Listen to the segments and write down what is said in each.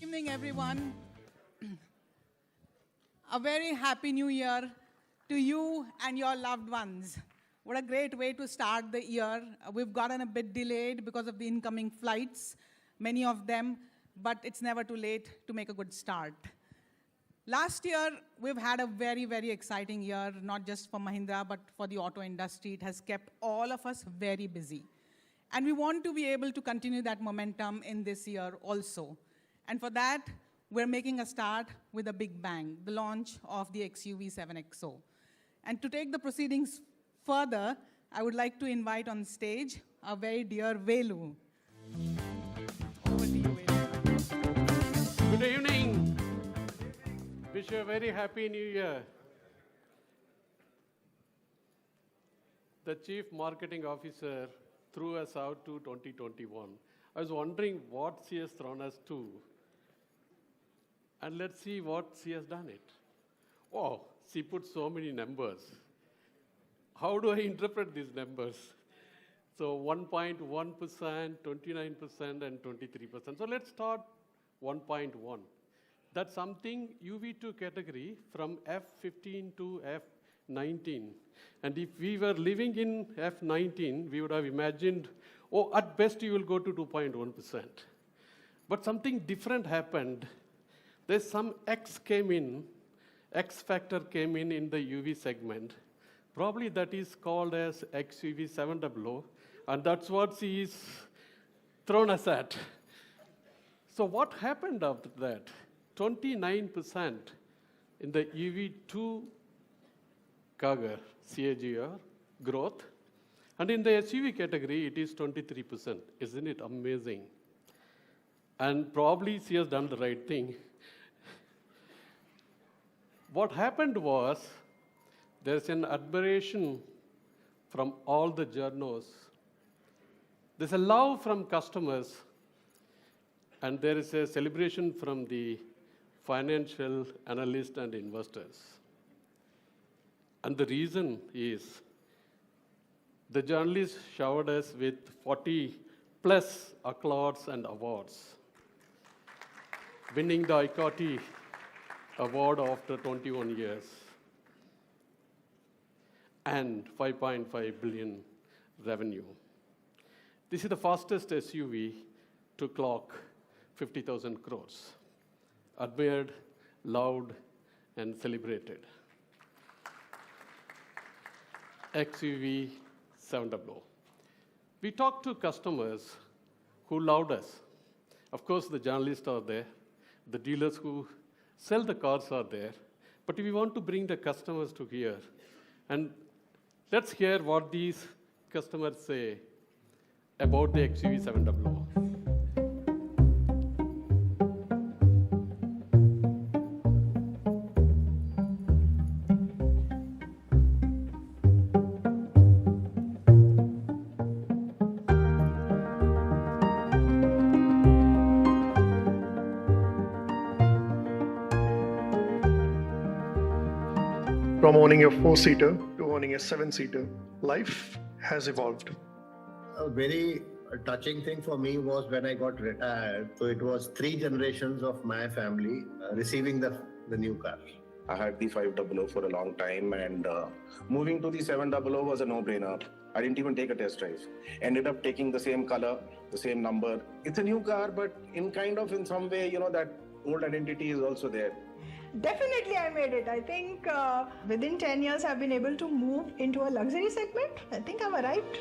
evening, everyone. A very happy new year to you and your loved ones. What a great way to start the year. We've gotten a bit delayed because of the incoming flights, many of them, but it's never too late to make a good start. Last year, we've had a very, very exciting year, not just for Mahindra, but for the auto industry. It has kept all of us very busy. And we want to be able to continue that momentum in this year also. And for that, we're making a start with a big bang, the launch of the XUV700. And to take the proceedings further, I would like to invite on stage our very dear Velu. Over to you, Velu. Good evening. Wish you a very happy new year. The Chief Marketing Officer threw us out to 2021. I was wondering what she has thrown us to. And let's see what she has done it. Oh, she put so many numbers. How do I interpret these numbers? So 1.1%, 29%, and 23%. So let's start 1.1. That's something UV2 category from F15 to F19. And if we were living in F19, we would have imagined, oh, at best you will go to 2.1%. But something different happened. There's some X factor came in the UV segment. Probably that is called as XUV700, and that's what she is thrown us at. So what happened after that? 29% in the UV2 CAGR growth, and in the SUV category, it is 23%. Isn't it amazing? And probably she has done the right thing. What happened was, there's an admiration from all the journos. There's a love from customers, and there is a celebration from the financial analysts and investors. And the reason is, the journalists showered us with 40 plus accolades and awards, winning the ICOTY award after 21 years, and 5.5 billion revenue. This is the fastest SUV to clock 50,000 crores. Admired, loved, and celebrated. XUV700. We talked to customers who loved us. Of course, the journalists are there, the dealers who sell the cars are there, but we want to bring the customers to here. And let's hear what these customers say about the XUV700. From owning a 4-seater to owning a 7-seater, life has evolved. A very touching thing for me was when I got retired. So it was 3 generations of my family receiving the new car. I had the 500 for a long time, and moving to the 700 was a no-brainer. I didn't even take a test drive. Ended up taking the same color, the same number. It's a new car, but in some way, that old identity is also there. Definitely I made it. I think within 10 years I've been able to move into a luxury segment. I think I've arrived.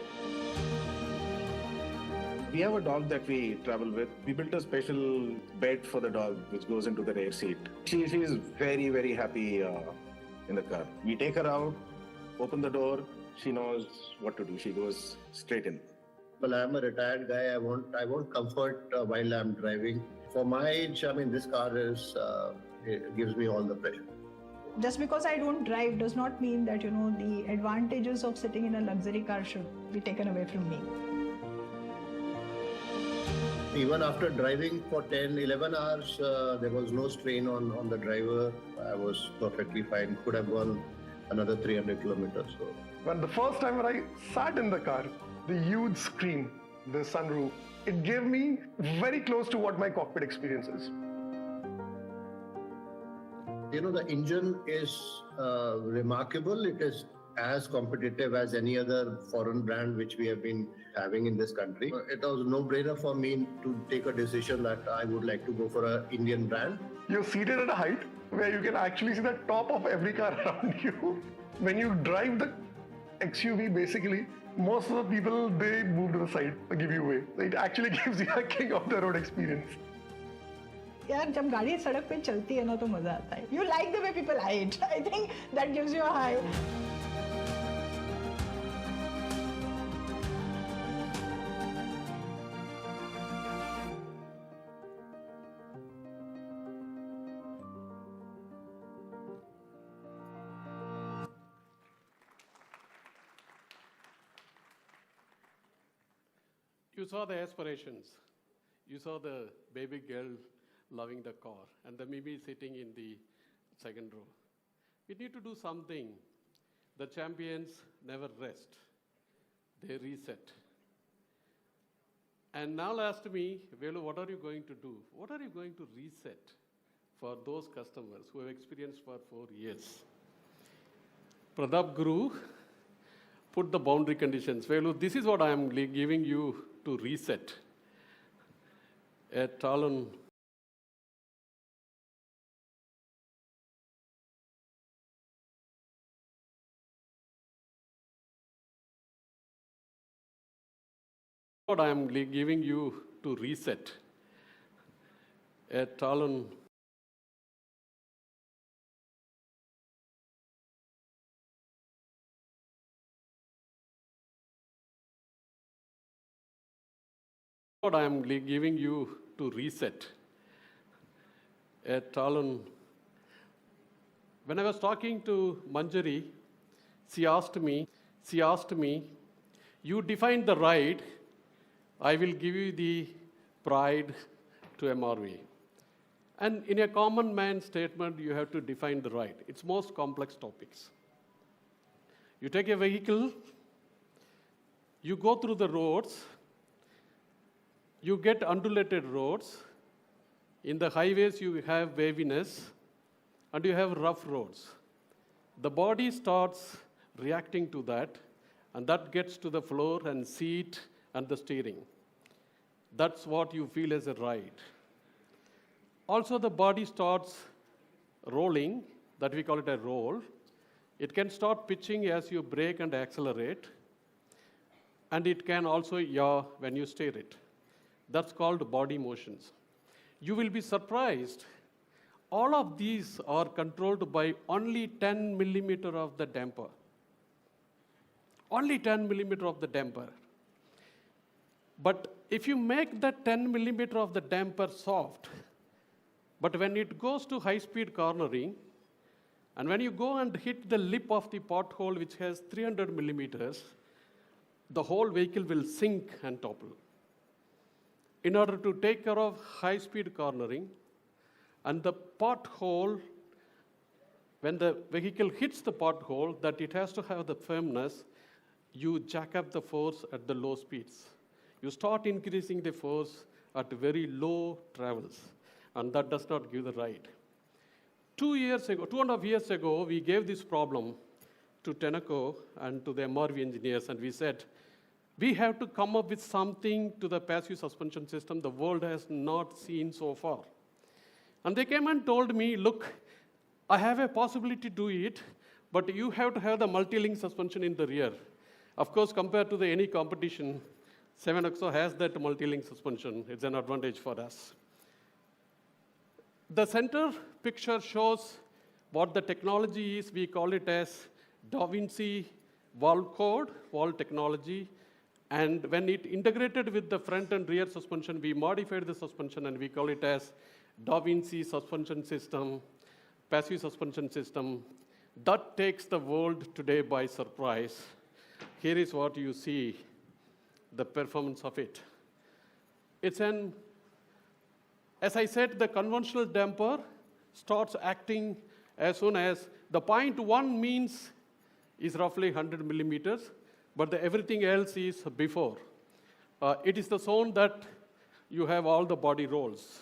We have a dog that we travel with. We built a special bed for the dog which goes into the rear seat. She is very, very happy in the car. We take her out, open the door, she knows what to do. She goes straight in. Well, I'm a retired guy. I want comfort while I'm driving. For my age, this car it gives me all the pleasure. Just because I don't drive does not mean that, the advantages of sitting in a luxury car should be taken away from me. Even after driving for 10, 11 hours, there was no strain on the driver. I was perfectly fine. Could have gone another 300 kilometers. So. When the first time when I sat in the car, the huge screen, the sunroof, it gave me very close to what my cockpit experience is. The engine is remarkable. It is as competitive as any other foreign brand which we have been having in this country. It was a no-brainer for me to take a decision that I would like to go for an Indian brand. You're seated at a height where you can actually see the top of every car around you. When you drive the XUV, basically, most of the people, they move to the side, they give you way. It actually gives you a king of the road experience. यार जब गाड़ी सड़क पे चलती है ना तो मजा आता है. You like the way people hide. I think that gives you a high. You saw the aspirations. You saw the baby girl loving the car and the Mimi sitting in the second row. We need to do something. The champions never rest. They reset. And now asked me, Velu, what are you going to do? What are you going to reset for those customers who have experienced for 4 years? Pradap Guru put the boundary conditions. Velu, this is what I am giving you to reset. A Talon. What I am giving you to reset. A Talon. What I am giving you to reset. A Talon. When I was talking to Manjari, she asked me, you defined the ride, I will give you the pride to MRV. And in a common man statement, you have to define the ride. It's most complex topics. You take a vehicle, you go through the roads, you get undulated roads. In the highways, you have waviness, and you have rough roads. The body starts reacting to that, and that gets to the floor and seat and the steering. That's what you feel as a ride. Also, the body starts rolling, that we call it a roll. It can start pitching as you brake and accelerate, and it can also yaw when you steer it. That's called body motions. You will be surprised, all of these are controlled by only 10 millimeter of the damper. Only 10 millimeter of the damper. But if you make that 10 millimeter of the damper soft, but when it goes to high-speed cornering, and when you go and hit the lip of the pothole, which has 300 millimeters, the whole vehicle will sink and topple. In order to take care of high-speed cornering, and the pothole, when the vehicle hits the pothole, that it has to have the firmness, you jack up the force at the low speeds. You start increasing the force at very low travels, and that does not give the ride. 2.5 years ago, we gave this problem to Tenneco and to the MRV engineers, and we said, we have to come up with something to the passive suspension system the world has not seen so far. And they came and told me, look, I have a possibility to do it, but you have to have the multi-link suspension in the rear. Of course, compared to any competition, 7XO has that multi-link suspension. It's an advantage for us. The center picture shows what the technology is. We call it as Da Vinci valve code, valve technology. And when it integrated with the front and rear suspension, we modified the suspension, and we call it as Da Vinci suspension system, passive suspension system. That takes the world today by surprise. Here is what you see, the performance of it. It's as I said, the conventional damper starts acting as soon as the 0.1 means is roughly 100 millimeters, but everything else is before. It is the zone that you have all the body rolls.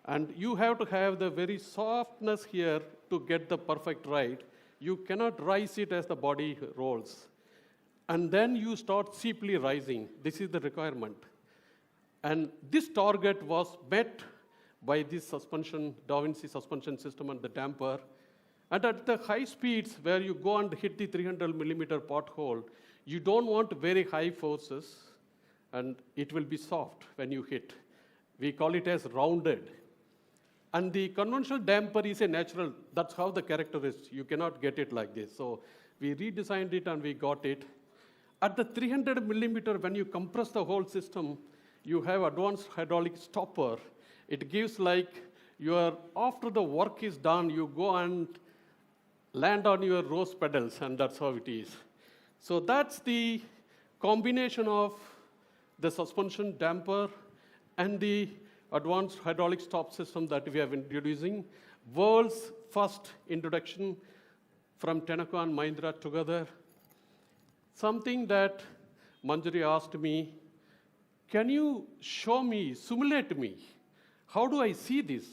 And you have to have the very softness here to get the perfect ride. You cannot rise it as the body rolls. And then you start steeply rising. This is the requirement. And this target was met by this suspension, Da Vinci suspension system and the damper. And at the high speeds where you go and hit the 300 millimeter pothole, you don't want very high forces, and it will be soft when you hit. We call it as rounded. And the conventional damper is a natural, that's how the character is. You cannot get it like this. So we redesigned it and we got it. At the 300 millimeter, when you compress the whole system, you have advanced hydraulic stopper. It gives like after the work is done, you go and land on your rose pedals, and that's how it is. So that's the combination of the suspension damper and the advanced hydraulic stop system that we have introducing. World's first introduction from Tenneco and Mahindra together. Something that Manjari asked me, can you show me, simulate me? How do I see this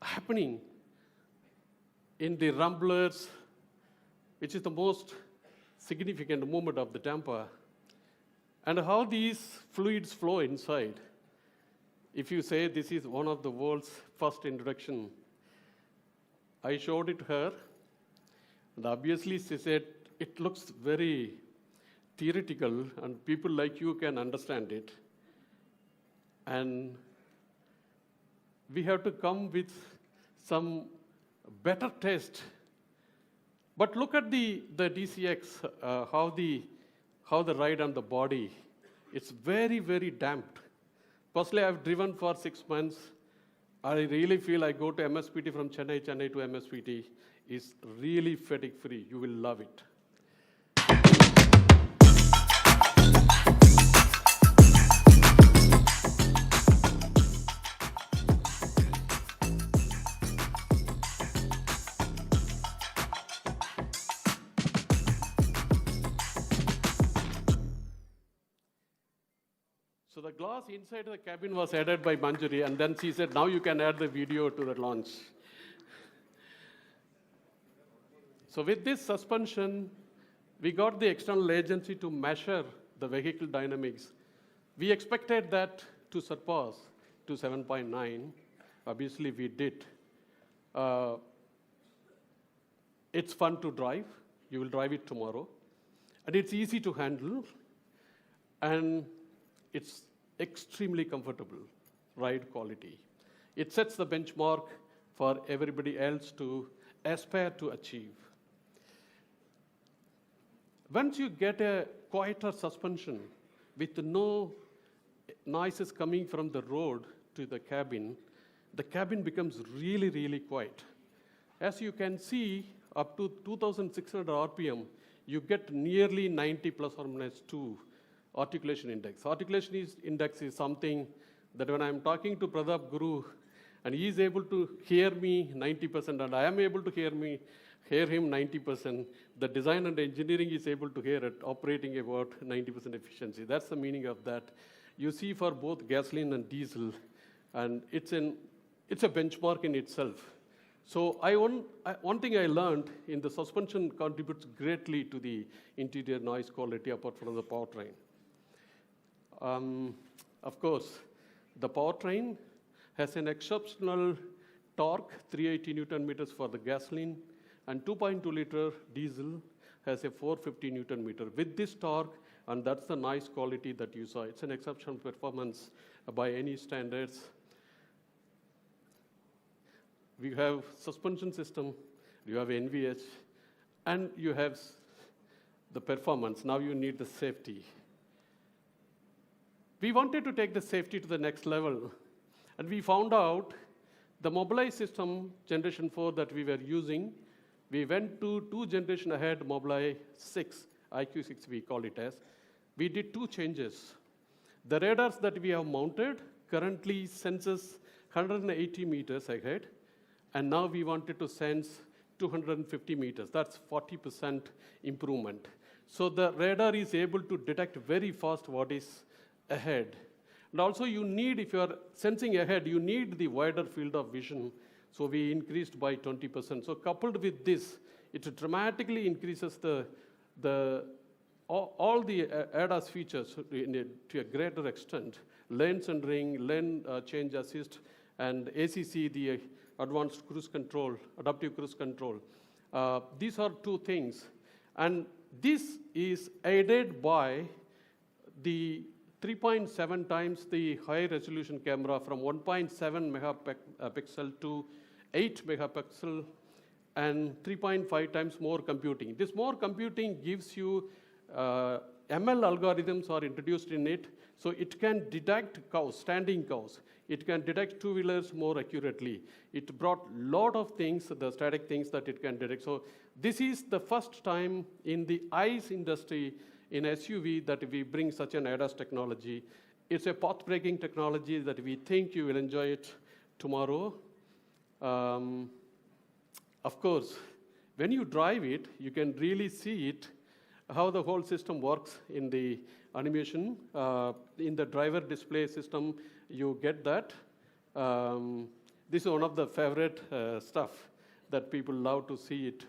happening in the rumblers, which is the most significant movement of the damper, and how these fluids flow inside? If you say this is one of the world's first introduction, I showed it to her, and obviously she said, it looks very theoretical, and people like you can understand it. And we have to come with some better test. But look at the DCX, how the ride on the body. It's very, very damped. Personally, I've driven for 6 months. I really feel I go to MSPT from Chennai to MSPT. It's really fatigue-free. You will love it. So the glass inside the cabin was added by Manjari, and then she said, now you can add the video to the launch. So with this suspension, we got the external agency to measure the vehicle dynamics. We expected that to surpass to 7.9. Obviously, we did. It's fun to drive. You will drive it tomorrow. And it's easy to handle. And it's extremely comfortable ride quality. It sets the benchmark for everybody else to aspire to achieve. Once you get a quieter suspension with no noises coming from the road to the cabin becomes really, really quiet. As you can see, up to 2,600 RPM, you get nearly 90 plus or minus 2 articulation index. Articulation index is something that when I'm talking to Pradap Guru, and he is able to hear me 90%, and I am able to hear him 90%, the design and engineering is able to hear it, operating about 90% efficiency. That's the meaning of that. You see for both gasoline and diesel, and it's a benchmark in itself. So one thing I learned in the suspension contributes greatly to the interior noise quality apart from the powertrain. Of course, the powertrain has an exceptional torque, 380 Newton meters for the gasoline, and 2.2 liter diesel has a 450 Newton meter. With this torque, and that's the noise quality that you saw. It's an exceptional performance by any standards. We have suspension system, you have NVH, and you have the performance. Now you need the safety. We wanted to take the safety to the next level, and we found out the Mobileye system, generation 4 that we were using, we went to 2 generation ahead, Mobileye 6, IQ6 we call it as. We did 2 changes. The radars that we have mounted currently senses 180 meters ahead, and now we wanted to sense 250 meters. That's 40% improvement. So the radar is able to detect very fast what is ahead. And also you need, if you're sensing ahead, you need the wider field of vision. So we increased by 20%. So coupled with this, it dramatically increases all the ADAS features to a greater extent. Lane centering, lane change assist, and ACC, the advanced cruise control, adaptive cruise control. These are two things. And this is aided by the 3.7 times the high resolution camera from 1.7 megapixel to 8 megapixel and 3.5 times more computing. This more computing gives you ML algorithms are introduced in it, so it can detect cows, standing cows. It can detect two-wheelers more accurately. It brought a lot of things, the static things that it can detect. So this is the first time in the ICE industry in SUV that we bring such an ADAS technology. It's a path-breaking technology that we think you will enjoy it tomorrow. Of course, when you drive it, you can really see it, how the whole system works in the animation. In the driver display system, you get that. This is one of the favorite stuff that people love to see it.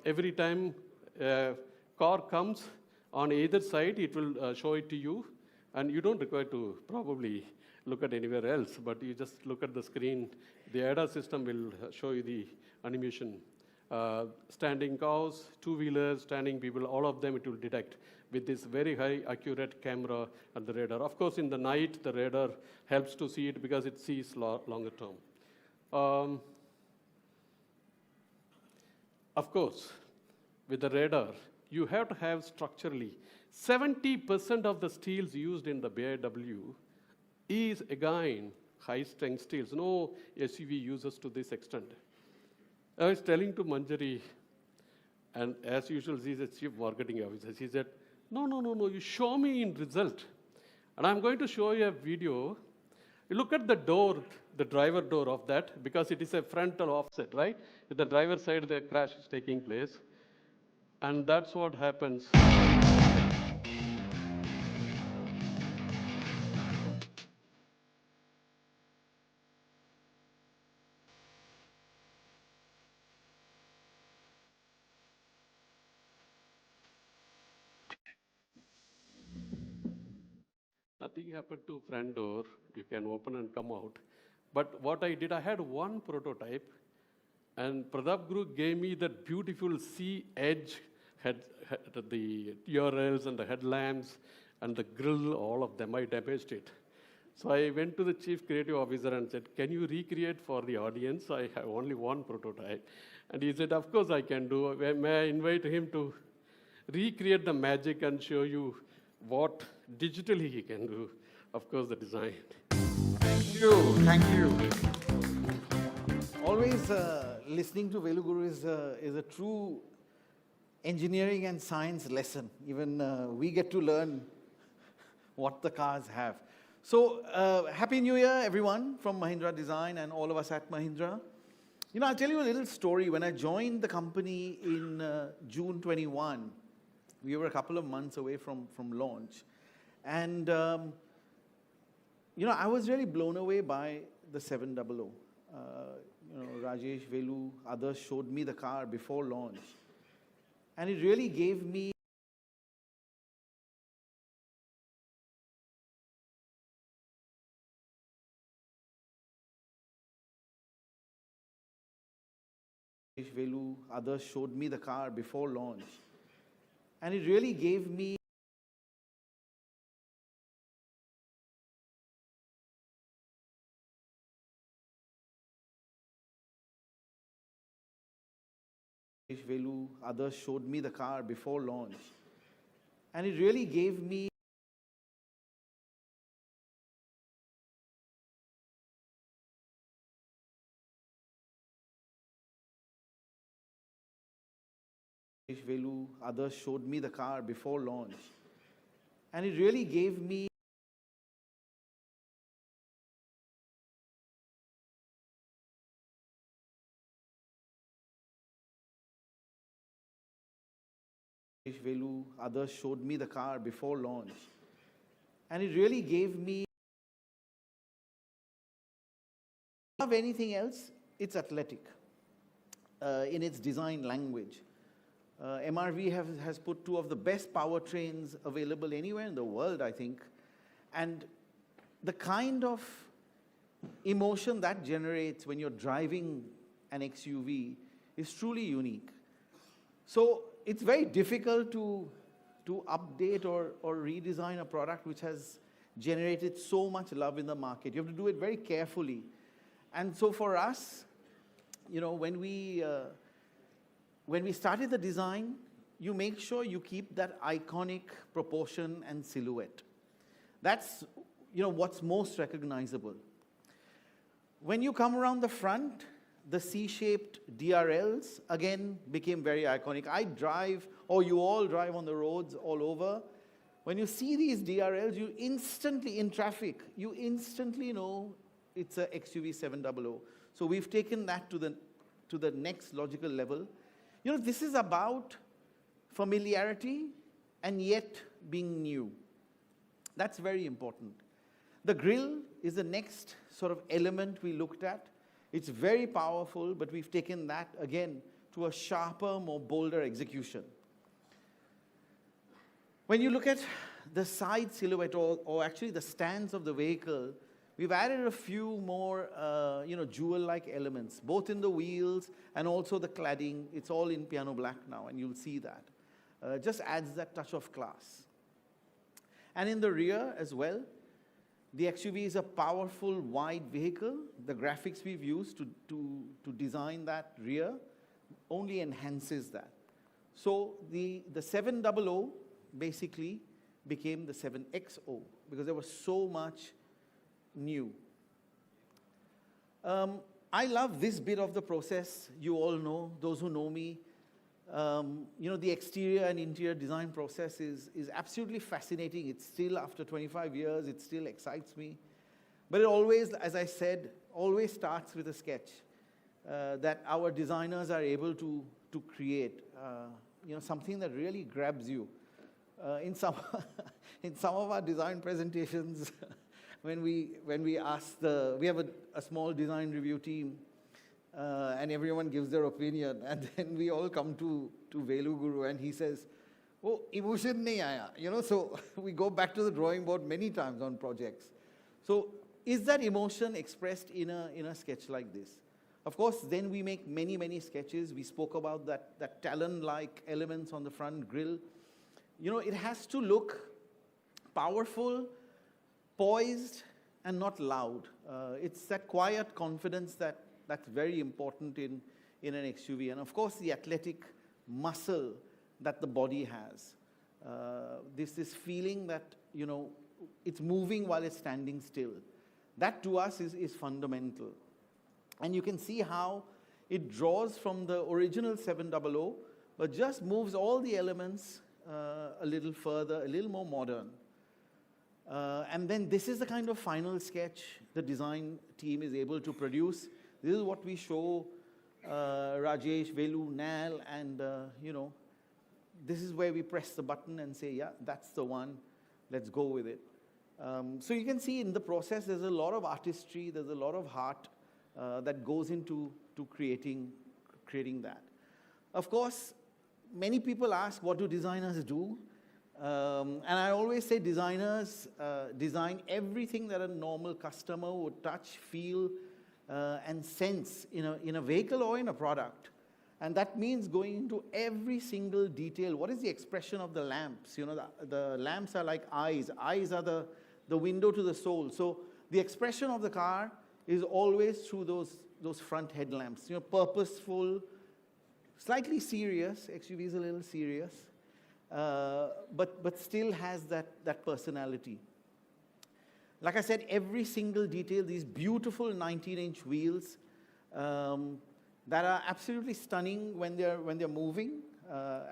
Every time a car comes on either side, it will show it to you, and you don't require to probably look at anywhere else, but you just look at the screen. The ADAS system will show you the animation. Standing cows, two-wheelers, standing people, all of them it will detect with this very high accurate camera and the radar. Of course, in the night, the radar helps to see it because it sees longer term. Of course, with the radar, you have to have structurally 70% of the steels used in the BIW is, again, high-strength steels. No SUV uses to this extent. I was telling to Manjari, and as usual, she's a chief marketing officer. She said, no, you show me in result. And I'm going to show you a video. You look at the door, the driver door of that, because it is a frontal offset, right? With the driver side, the crash is taking place. And that's what happens. Nothing happened to front door. You can open and come out. But what I did, I had one prototype, and Pratap Guru gave me that beautiful C-edge the URLs and the headlamps and the grill, all of them. I damaged it. So I went to the chief creative officer and said, can you recreate for the audience? I have only one prototype. And he said, of course I can do. May I invite him to recreate the magic and show you what digitally he can do, of course, the design. Thank you. Always listening to Velu Guru is a true engineering and science lesson. Even we get to learn what the cars have. So, Happy New Year, everyone, from Mahindra Design and all of us at Mahindra. You know, I'll tell you a little story. When I joined the company in June 21, we were a couple of months away from launch. And, you know, I was really blown away by the 700. You know, Rajesh, Velu, others showed me the car before launch. And it really gave me Velu, others showed me the car before launch. And it really gave me Velu, others showed me the car before launch. And it really gave me Velu, others showed me the car before launch. And it really gave me Velu, others showed me the car before launch. And it really gave me Above anything else, it's athletic in its design language. MRV has put two of the best powertrains available anywhere in the world, I think. And the kind of emotion that generates when you're driving an XUV is truly unique. So it's very difficult to update or redesign a product which has generated so much love in the market. You have to do it very carefully. And so for us, you know, when we started the design, you make sure you keep that iconic proportion and silhouette. That's, you know, what's most recognizable. When you come around the front, the C-shaped DRLs, again, became very iconic. I drive, or you all drive on the roads all over. When you see these DRLs, you instantly, in traffic, you instantly know it's a XUV700. So we've taken that to the next logical level. You know, this is about familiarity and yet being new. That's very important. The grille is the next sort of element we looked at. It's very powerful, but we've taken that, again, to a sharper, more bolder execution. When you look at the side silhouette, or actually the stands of the vehicle, we've added a few more, you know, jewel-like elements, both in the wheels and also the cladding. It's all in piano black now, and you'll see that. Just adds that touch of class. And in the rear as well, the XUV is a powerful, wide vehicle. The graphics we've used to design that rear only enhances that. So the 700 basically became the 7XO because there was so much new. I love this bit of the process. You all know, those who know me, you know, the exterior and interior design process is absolutely fascinating. It's still, after 25 years, it still excites me. But it always, as I said, always starts with a sketch that our designers are able to create, you know, something that really grabs you. In some of our design presentations, when we ask we have a small design review team, and everyone gives their opinion, and then we all come to Velu Guru, and he says, "Oh, emotion nahi aaya." You know, so we go back to the drawing board many times on projects. So is that emotion expressed in a sketch like this? Of course, then we make many sketches. We spoke about that talon-like elements on the front grille. You know, it has to look powerful, poised, and not loud. It's that quiet confidence that's very important in an XUV. And of course, the athletic muscle that the body has. This feeling that, you know, it's moving while it's standing still. That to us is fundamental. And you can see how it draws from the original 700, but just moves all the elements a little further, a little more modern. And then this is the kind of final sketch the design team is able to produce. This is what we show Rajesh, Velu, Nal, and you know, this is where we press the button and say, yeah, that's the one, let's go with it. So you can see in the process, there's a lot of artistry, there's a lot of heart that goes into creating that. Of course, many people ask, what do designers do? And I always say designers design everything that a normal customer would touch, feel, and sense in a vehicle or in a product. And that means going into every single detail. What is the expression of the lamps? You know, the lamps are like eyes. Eyes are the window to the soul. So the expression of the car is always through those front headlamps. You know, purposeful, slightly serious. XUV is a little serious. But still has that personality. Like I said, every single detail, these beautiful 19-inch wheels that are absolutely stunning when they're moving,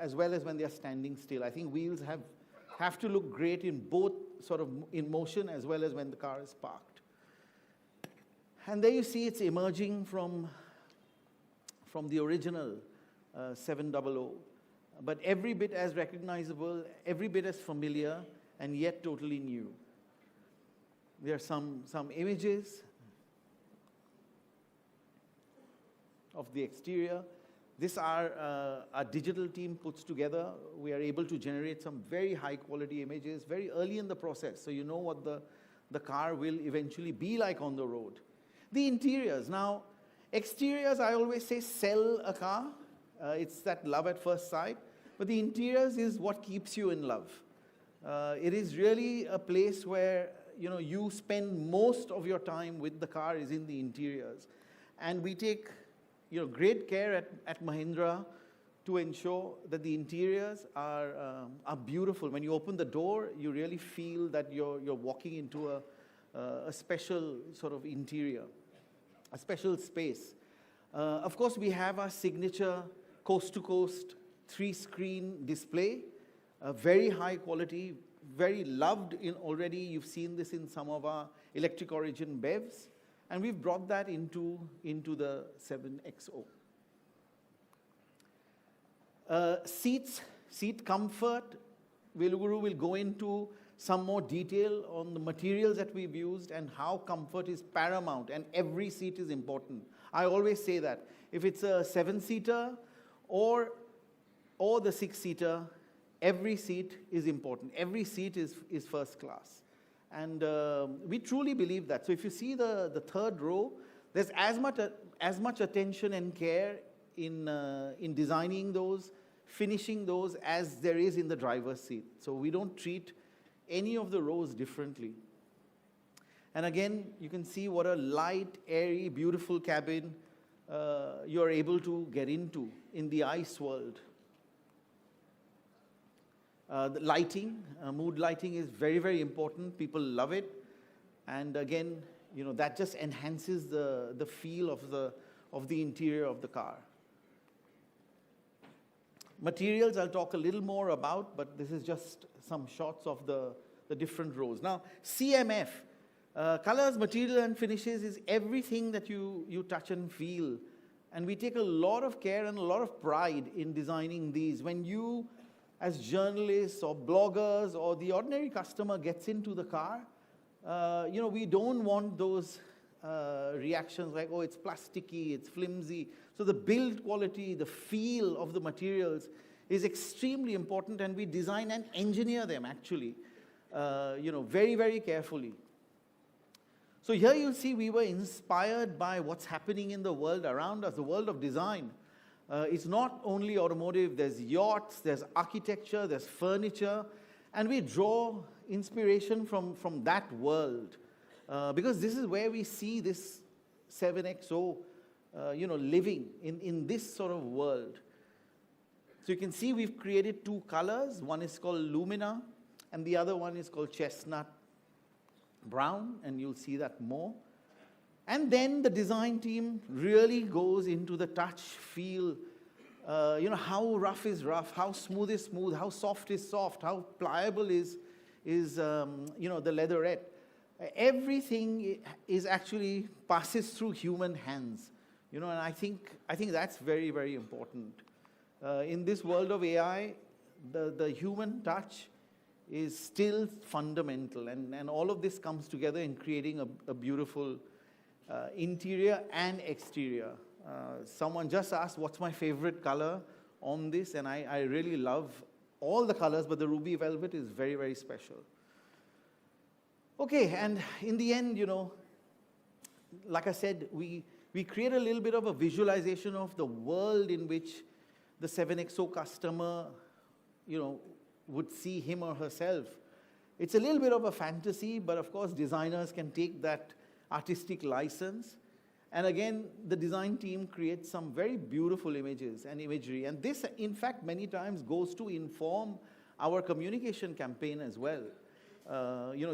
as well as when they're standing still. I think wheels have to look great in both sort of in motion as well as when the car is parked. And there you see it's emerging from the original 700. But every bit as recognizable, every bit as familiar, and yet totally new. There are some images. of the exterior. This our digital team puts together. We are able to generate some very high quality images very early in the process, so you know what the car will eventually be like on the road. The interiors. Now, exteriors, I always say, sell a car. It's that love at first sight. But the interiors is what keeps you in love. It is really a place where you spend most of your time with the car is in the interiors. And we take great care at Mahindra to ensure that the interiors are beautiful. When you open the door, you really feel that you're walking into a special sort of interior, a special space. Of course, we have our signature coast-to-coast 3-screen display, very high quality, very loved in already. You've seen this in some of our electric origin BEVs. And we've brought that into the 7XO. Seat comfort. Veluguru will go into some more detail on the materials that we've used and how comfort is paramount, and every seat is important. I always say that. If it's a 7-seater or the 6-seater, every seat is important. Every seat is first class. And we truly believe that. So if you see the third row, there's as much attention and care in designing those, finishing those, as there is in the driver's seat. So we don't treat any of the rows differently. And again, you can see what a light, airy, beautiful cabin you're able to get into in the ICE world. The lighting, mood lighting is very, very important. People love it. And again, that just enhances the feel of the interior of the car. Materials I'll talk a little more about, but this is just some shots of the different rows. Now, CMF, colors, material and finishes is everything that you touch and feel. And we take a lot of care and a lot of pride in designing these. When you, as journalists or bloggers or the ordinary customer gets into the car, we don't want those reactions like, oh, it's plasticky, it's flimsy. So the build quality, the feel of the materials is extremely important, and we design and engineer them actually, very, very carefully. So here you'll see we were inspired by what's happening in the world around us, the world of design. It's not only automotive, there's yachts, there's architecture, there's furniture, and we draw inspiration from that world. Because this is where we see this 7XO, living in this sort of world. So you can see we've created 2 colors. One is called Lumina, and the other one is called Chestnut Brown, and you'll see that more. And then the design team really goes into the touch, feel, how rough is rough, how smooth is smooth, how soft is soft, how pliable is the leatherette. Everything is actually passes through human hands, and I think that's very, very important. In this world of AI, the human touch is still fundamental, and all of this comes together in creating a beautiful interior and exterior. Someone just asked what's my favorite color on this, and I really love all the colors, but the ruby velvet is very, very special. Okay, and in the end, like I said, we create a little bit of a visualization of the world in which the 7XO customer, would see him or herself. It's a little bit of a fantasy, but of course designers can take that artistic license. And again, the design team creates some very beautiful images and imagery. And this, in fact, many times goes to inform our communication campaign as well.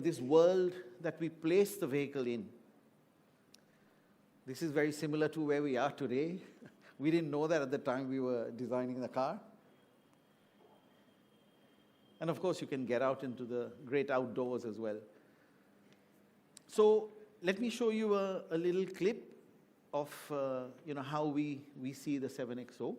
This world that we place the vehicle in. This is very similar to where we are today. We didn't know that at the time we were designing the car. And of course, you can get out into the great outdoors as well. So let me show you a little clip of how we see the 7XO.